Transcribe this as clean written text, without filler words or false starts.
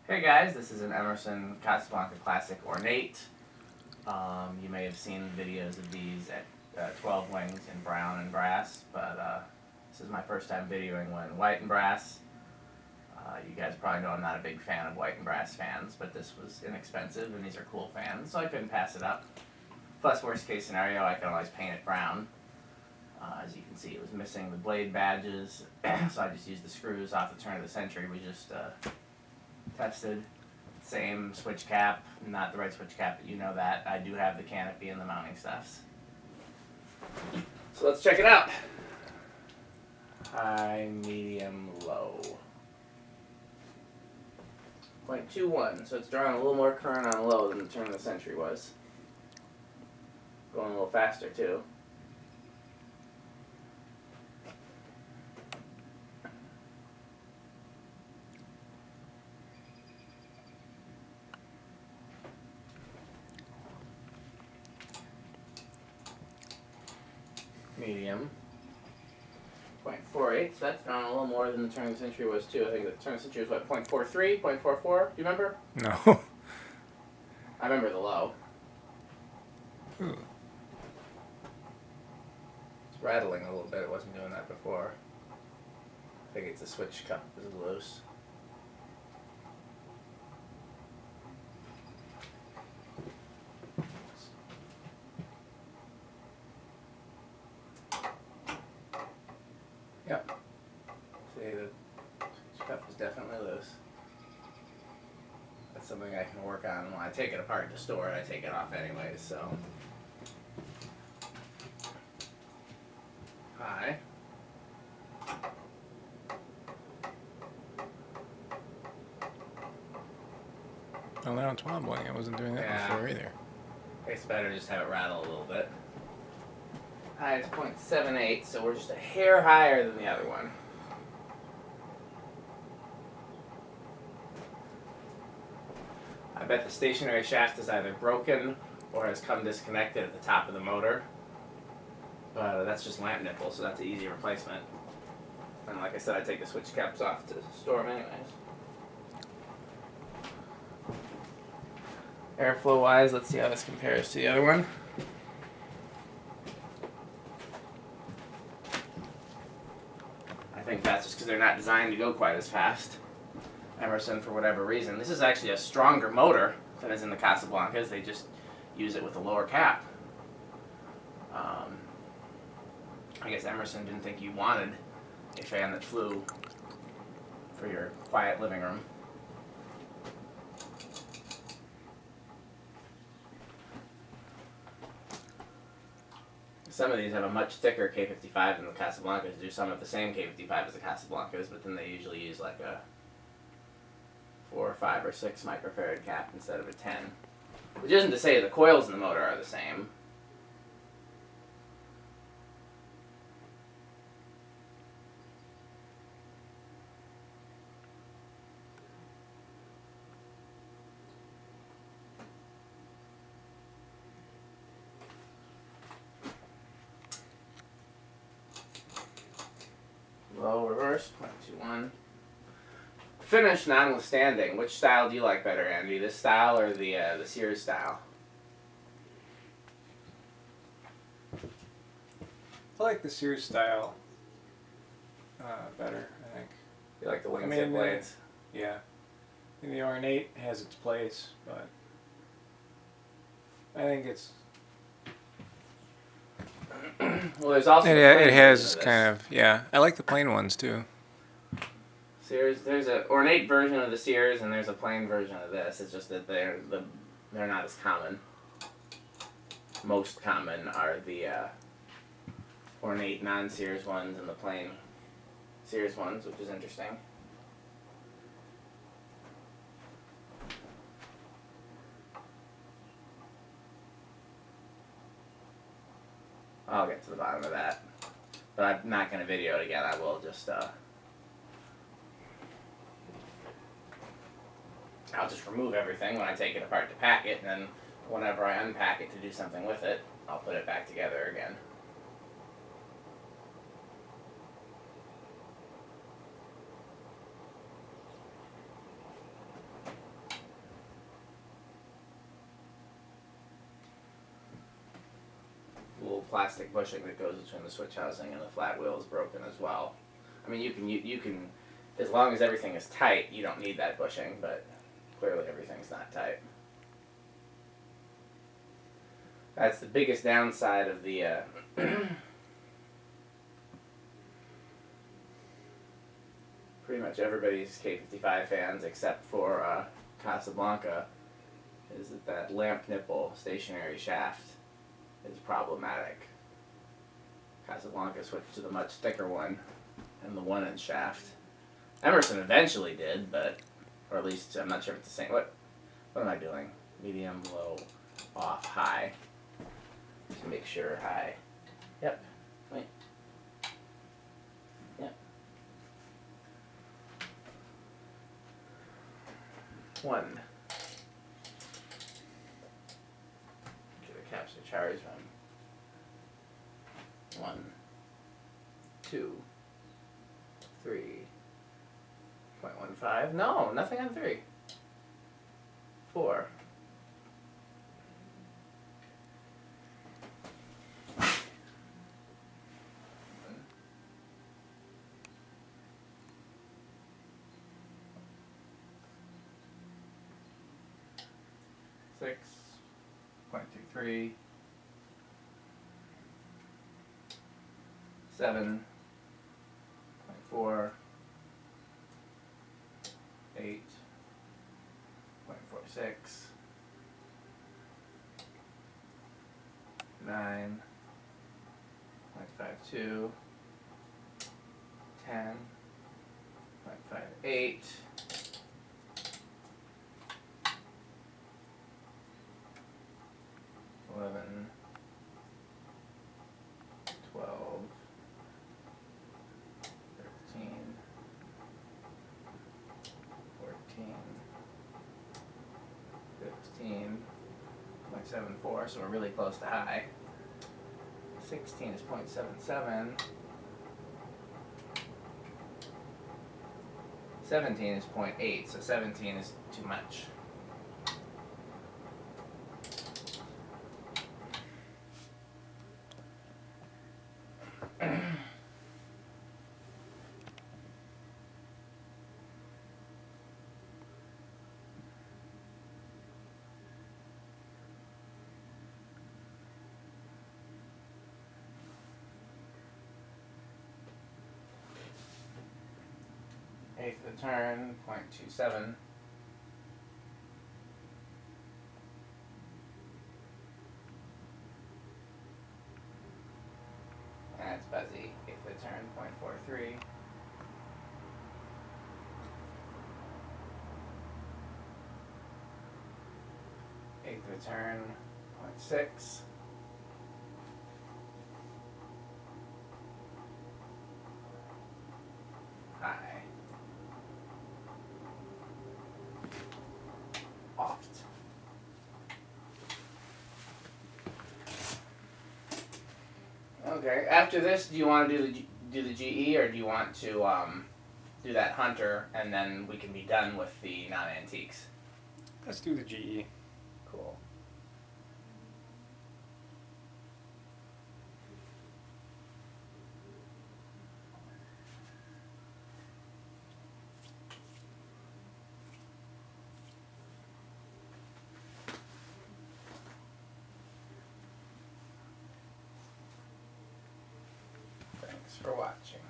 Hey guys, this is an Emerson Casablanca Classic Ornate. You may have seen videos of these at 12 wings in brown and brass, but this is my first time videoing one in white and brass. You guys probably know I'm not a big fan of white and brass fans, but this was inexpensive and these are cool fans, so I couldn't pass it up. Plus, worst case scenario, I can always paint it brown. As you can see, it was missing the blade badges, so I just used the screws off the turn of the century. We just tested. Same switch cap, not the right switch cap, but you know that. I do have the canopy and the mounting stuffs. So let's check it out. High, medium, low. 0.21, so it's drawing a little more current on low than the turn of the century was. Going a little faster too. Medium. 0.48, so that's drawn a little more than the turn of the century was too. I think the turn of the century was what, 0.43, 0.44? Do you remember? No. I remember the low. Ooh. It's rattling a little bit, it wasn't doing that before. I think it's the switch cup is loose. Yep. See, the switch cup is definitely loose. That's something I can work on when I take it apart to store it. I take it off anyways, so. High. Oh, they're on 12 wing. I wasn't doing that Yeah. before either. It's better to just have it rattle a little bit. High is 0.78, so we're just a hair higher than the other one. I bet the stationary shaft is either broken or has come disconnected at the top of the motor. But that's just lamp nipple, so that's an easy replacement. And like I said, I take the switch caps off to store them anyways. Airflow wise, let's see how this compares to the other one. I think that's just because they're not designed to go quite as fast. Emerson, for whatever reason. This is actually a stronger motor than is in the Casablancas. They just use it with a lower cap. I guess Emerson didn't think you wanted a fan that flew for your quiet living room. Some of these have a much thicker K55 than the Casablancas do. Some have the same K55 as the Casablancas, but then they usually use like a 4 or 5 or 6 microfarad cap instead of a 10. Which isn't to say the coils in the motor are the same. Low reverse, 0.21. Finish notwithstanding, which style do you like better, Andy? This style or the Sears style? I like the Sears style better, I think. You like the wing I tip mean, blades? Yeah. I think the ornate has its place, but I think it's... Well, there's also It, the plain it has version of kind of, yeah. I like the plain ones, too. Sears. There's an ornate version of the Sears, and there's a plain version of this. It's just that they're not as common. Most common are the ornate non-Sears ones and the plain Sears ones, which is interesting. I'll get to the bottom of that, but I'm not going to video it again. I will just I'll just remove everything when I take it apart to pack it, and then whenever I unpack it to do something with it, I'll put it back together again. plastic bushing that goes between the switch housing and the flat wheel is broken as well. I mean, you can, as long as everything is tight, you don't need that bushing, but clearly everything's not tight. That's the biggest downside of the pretty much everybody's K55 fans except for Casablanca, is that lamp nipple stationary shaft is problematic. Casablanca switched to the much thicker one and the 1-inch shaft. Emerson eventually did, but, or at least I'm not sure if it's the same. What am I doing? Medium, low, off, high. Just make sure high. Yep. Wait. Yep. 1. Get a capture charge on 1, 2, 3.15. No, nothing on 3. 4. 6.23, 7.4, 8.46, 9.52, 10.58, 11, 12, 13, 14, 15.74, so we're really close to high. 16 is 0.77. 17 is 0.8, so 17 is too much. Eighth of the turn, 0.27. That's buzzy. Eighth of the turn, 0.43. Eighth of the turn, 0.6. High. Oft. Okay. After this, do you want to do the GE, or do you want to do that Hunter, and then we can be done with the non-antiques? Let's do the GE. Cool. Thanks for watching.